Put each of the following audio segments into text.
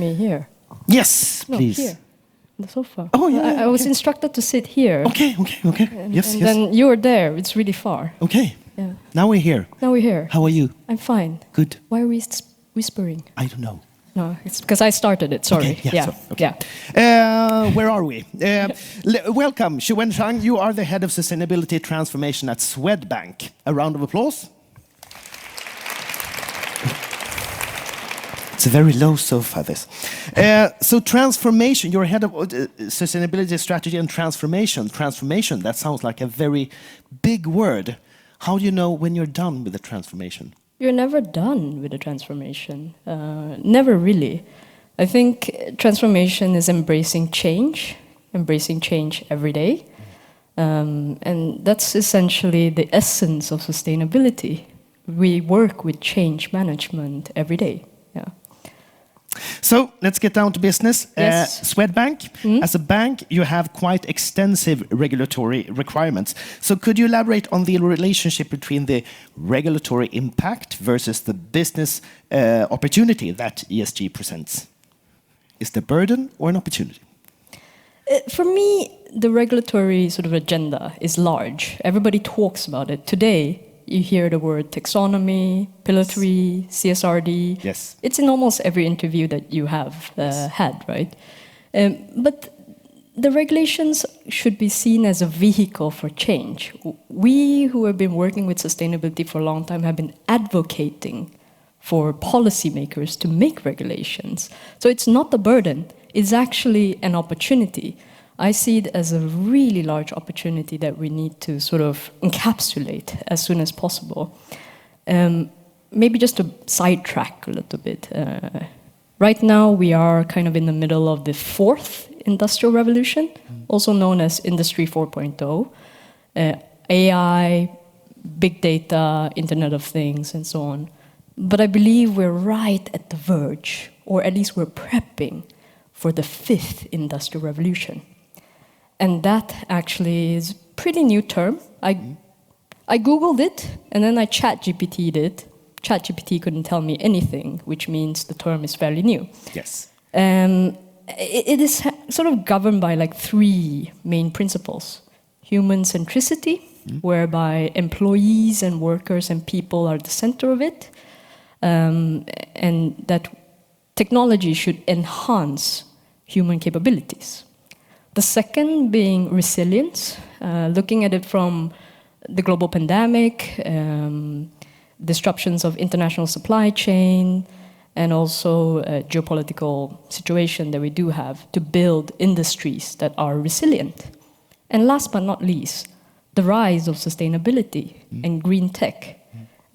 me here? Yes, No, please. here, the sofa. Oh, yeah, I was okay. instructed to sit here. Okay. Yes. Then you're there. It's really far. Okay. Yeah. Now we're here. Now we're here. How are you? I'm fine. Good. Why are we whispering? I don't know. No, it's because I started it. Sorry. Okay, yeah, sorry, okay. Where are we? Welcome, Shu Wen Chan. You are the head of sustainability transformation at Swedbank. A round of applause. It's a very low sofa, this. So transformation, you're head of sustainability strategy and transformation. Transformation, that sounds like a very big word. How do you know when you're done with the transformation? You're never done with the transformation. Never really. I think transformation is embracing change every day. And that's essentially the essence of sustainability. We work with change management every day. Yeah. So let's get down to business. Yes. Swedbank, as a bank, you have quite extensive regulatory requirements. So could you elaborate on the relationship between the regulatory impact versus the business opportunity that ESG presents? Is the burden or an opportunity? For me, the regulatory sort of agenda is large. Everybody talks about it. Today, you hear the word taxonomy, Pillar 3, CSRD. Yes. It's in almost every interview that you have had, right? But the regulations should be seen as a vehicle for change. We who have been working with sustainability for a long time have been advocating for policymakers to make regulations. So it's not a burden, it's actually an opportunity. I see it as a really large opportunity that we need to sort of encapsulate as soon as possible. Maybe just to sidetrack a little bit. Right now we are kind of in the middle of the fourth industrial revolution, also known as Industry 4.0. AI, big data, Internet of Things, and so on. But I believe we're right at the verge, or at least we're prepping for the fifth industrial revolution. And that actually is a pretty new term. I Googled it, and then I ChatGPT'd it. ChatGPT couldn't tell me anything, which means the term is fairly new. Yes. It is sort of governed by like three main principles. Human centricity, whereby employees and workers and people are the center of it, and that technology should enhance human capabilities. The second being resilience, looking at it from the global pandemic, disruptions of international supply chain, and also a geopolitical situation that we do have to build industries that are resilient. And last but not least, the rise of sustainability and green tech.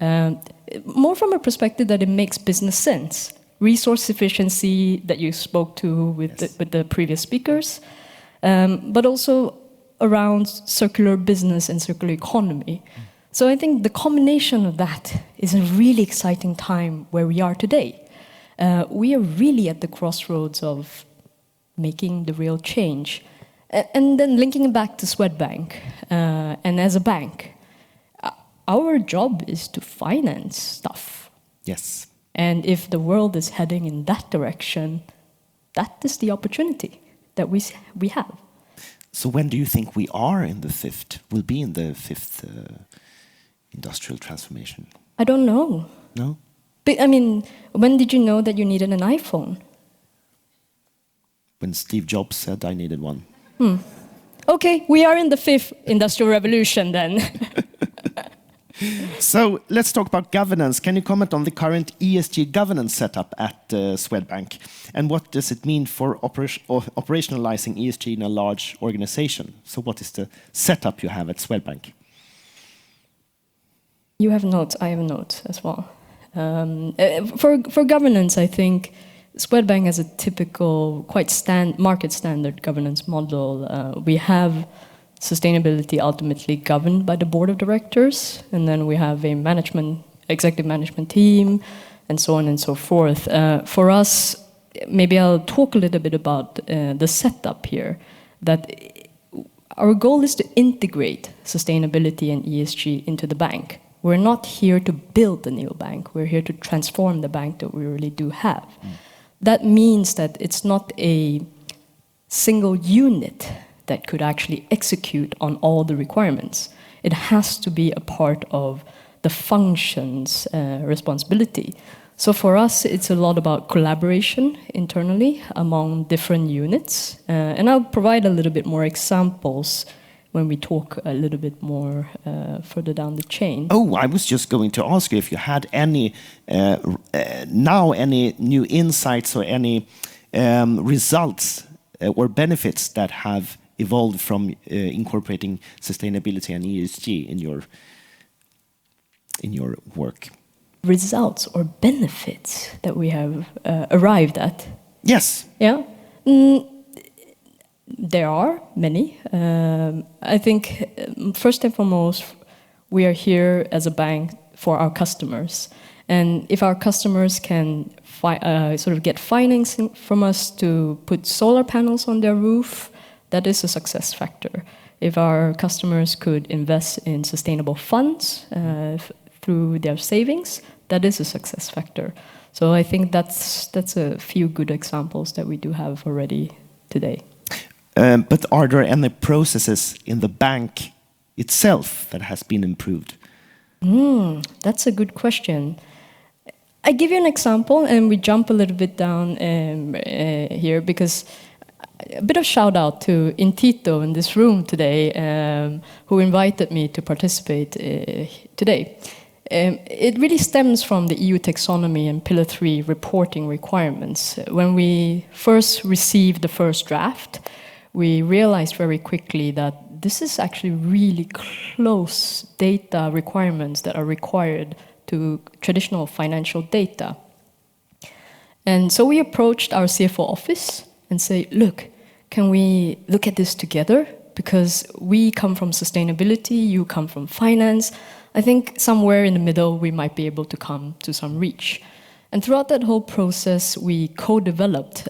More from a perspective that it makes business sense. Resource efficiency that you spoke to with the previous speakers, but also around circular business and circular economy. So I think the combination of that is a really exciting time where we are today. We are really at the crossroads of making the real change. And then linking it back to Swedbank, and as a bank, our job is to finance stuff. Yes. And if the world is heading in that direction, that is the opportunity that we have. So when do you think we are in the will be in the fifth industrial transformation? I don't know. No? But, I mean, when did you know that you needed an iPhone? When Steve Jobs said I needed one. Okay, we are in the fifth industrial revolution then. So let's talk about governance. Can you comment on the current ESG governance setup at Swedbank? And what does it mean for operationalizing ESG in a large organization? So what is the setup you have at Swedbank? You have notes, I have notes as well. For governance, I think Swedbank has a typical, quite market standard governance model. We have sustainability ultimately governed by the board of directors, and then we have a executive management team, and so on and so forth. For us, maybe I'll talk a little bit about the setup here, that our goal is to integrate sustainability and ESG into the bank. We're not here to build a new bank, we're here to transform the bank that we really do have. that means that it's not a single unit that could actually execute on all the requirements. It has to be a part of the function's responsibility. So for us, it's a lot about collaboration internally among different units. And I'll provide a little bit more examples when we talk a little bit more further down the chain. Oh, I was just going to ask you if you had any any new insights or any results or benefits that have evolved from incorporating sustainability and ESG in your work. Results or benefits that we have arrived at? Yes. Yeah. There are many. I think first and foremost, we are here as a bank for our customers. And if our customers can sort of get financing from us to put solar panels on their roof, that is a success factor. If our customers could invest in sustainable funds through their savings, that is a success factor. So I think that's a few good examples that we do have already today. But are there any processes in the bank itself that has been improved? That's a good question. I give you an example, and we jump a little bit down here, because a bit of shout out to Intito in this room today, who invited me to participate today. It really stems from the EU taxonomy and Pillar 3 reporting requirements. When we first received the first draft, we realized very quickly that this is actually really close data requirements that are required to traditional financial data. And so we approached our CFO office and say, look, can we look at this together? Because we come from sustainability, you come from finance. I think somewhere in the middle we might be able to come to some reach. And throughout that whole process, we co-developed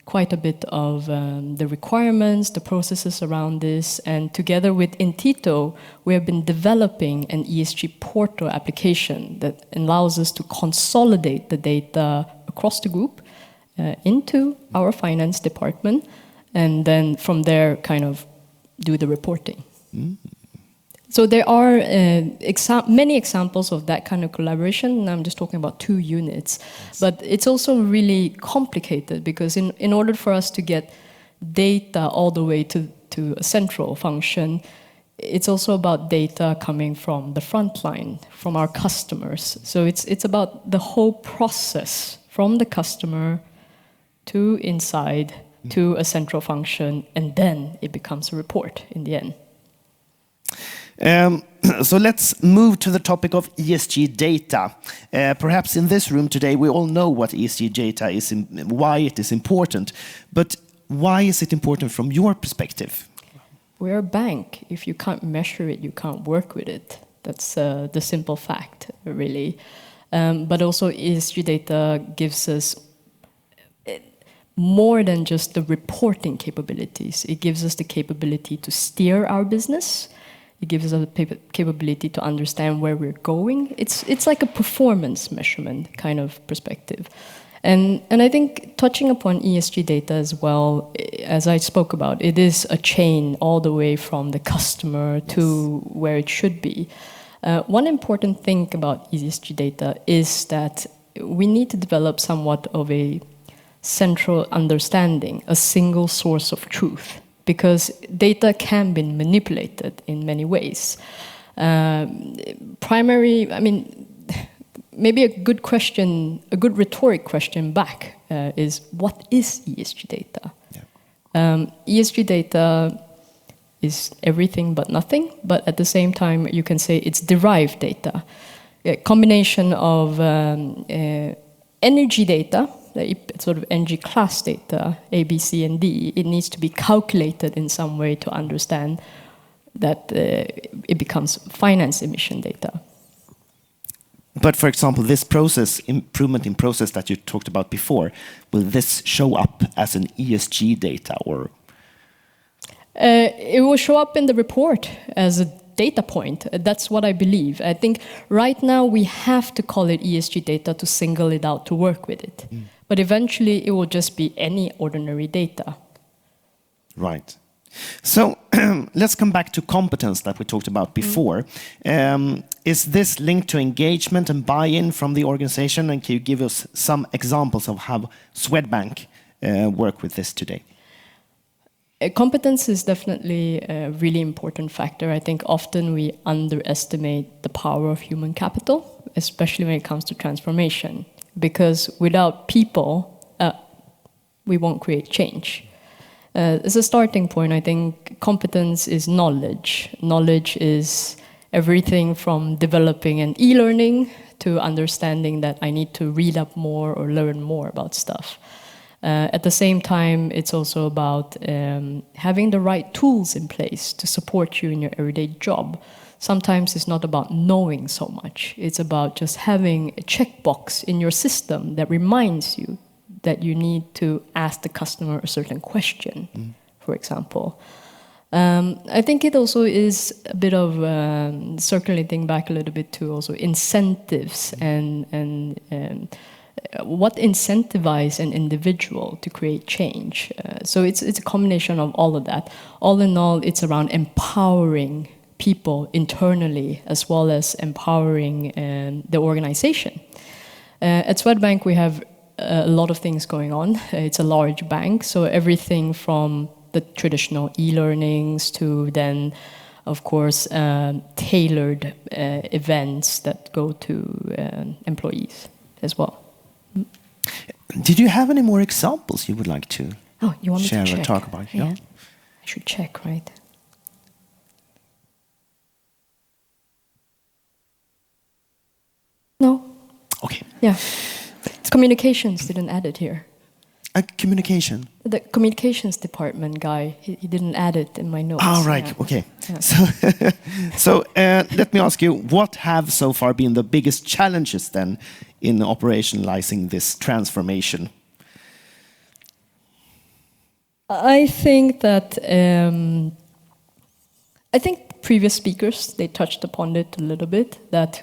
quite a bit of the requirements, the processes around this, and together with Intito, we have been developing an ESG portal application that allows us to consolidate the data across the group into our finance department, and then from there kind of do the reporting. So there are many examples of that kind of collaboration, and I'm just talking about 2 units. Yes. But it's also really complicated, because in order for us to get data all the way to a central function, it's also about data coming from the front line, from our customers. So it's about the whole process from the customer to inside to a central function, and then it becomes a report in the end. So let's move to the topic of ESG data. Perhaps in this room today, we all know what ESG data is and why it is important. But why is it important from your perspective? We're a bank. If you can't measure it, you can't work with it. That's the simple fact, really. But also ESG data gives us more than just the reporting capabilities. It gives us the capability to steer our business. It gives us the capability to understand where we're going. It's like a performance measurement kind of perspective. And I think touching upon ESG data as well, as I spoke about, it is a chain all the way from the customer to where it should be. One important thing about ESG data is that we need to develop somewhat of a central understanding, a single source of truth, because data can be manipulated in many ways. Maybe a good question, a good rhetoric question back is, what is ESG data? Yeah. ESG data is everything but nothing, but at the same time you can say it's derived data. A combination of energy data, sort of energy class data, A, B, C, and D. It needs to be calculated in some way to understand that it becomes finance emission data. But for example, this process, improvement in process that you talked about before, will this show up as an ESG data, or? It will show up in the report as a data point. That's what I believe. I think right now we have to call it ESG data to single it out, to work with it. But eventually, it will just be any ordinary data. Right. So let's come back to competence that we talked about before. Is this linked to engagement and buy-in from the organization? And can you give us some examples of how Swedbank work with this today? Competence is definitely a really important factor. I think often we underestimate the power of human capital, especially when it comes to transformation. Because without people, we won't create change. As a starting point, I think competence is knowledge. Knowledge is everything from developing an e-learning to understanding that I need to read up more or learn more about stuff. At the same time, it's also about having the right tools in place to support you in your everyday job. Sometimes it's not about knowing so much. It's about just having a checkbox in your system that reminds you that you need to ask the customer a certain question, for example. I think it also is a bit of circulating back a little bit to also incentives and what incentivize an individual to create change. So it's a combination of all of that. All in all, it's around empowering people internally as well as empowering the organization. At Swedbank, we have a lot of things going on. It's a large bank, so everything from the traditional e-learnings to then, of course, tailored events that go to employees as well. Did you have any more examples you would like to you want me share to check? or talk about? Yeah. I should check, right? No. Okay. Yeah. Communications didn't add it here. Communication. The communications department guy, he didn't add it in my notes. Oh, right. Yeah. Okay. Yeah. So let me ask you, what have so far been the biggest challenges then in operationalizing this transformation? I think that previous speakers, they touched upon it a little bit, that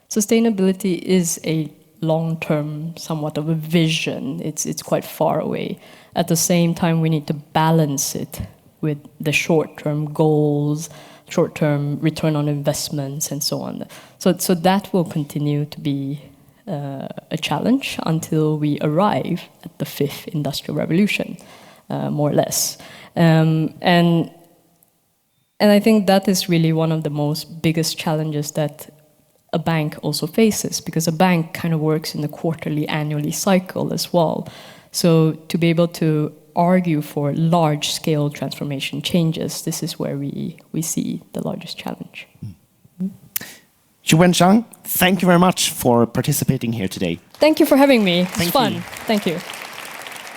sustainability is a long-term, somewhat of a vision. It's quite far away. At the same time, we need to balance it with the short-term goals, short-term return on investments, and so on. So that will continue to be a challenge until we arrive at the fifth industrial revolution, more or less. And I think that is really one of the most biggest challenges that a bank also faces, because a bank kind of works in a quarterly, annually cycle as well. So to be able to argue for large-scale transformation changes, this is where we see the largest challenge. Shu Wen Chan, thank you very much for participating here today. Thank you for having me. It's Thank fun. you. Thank you.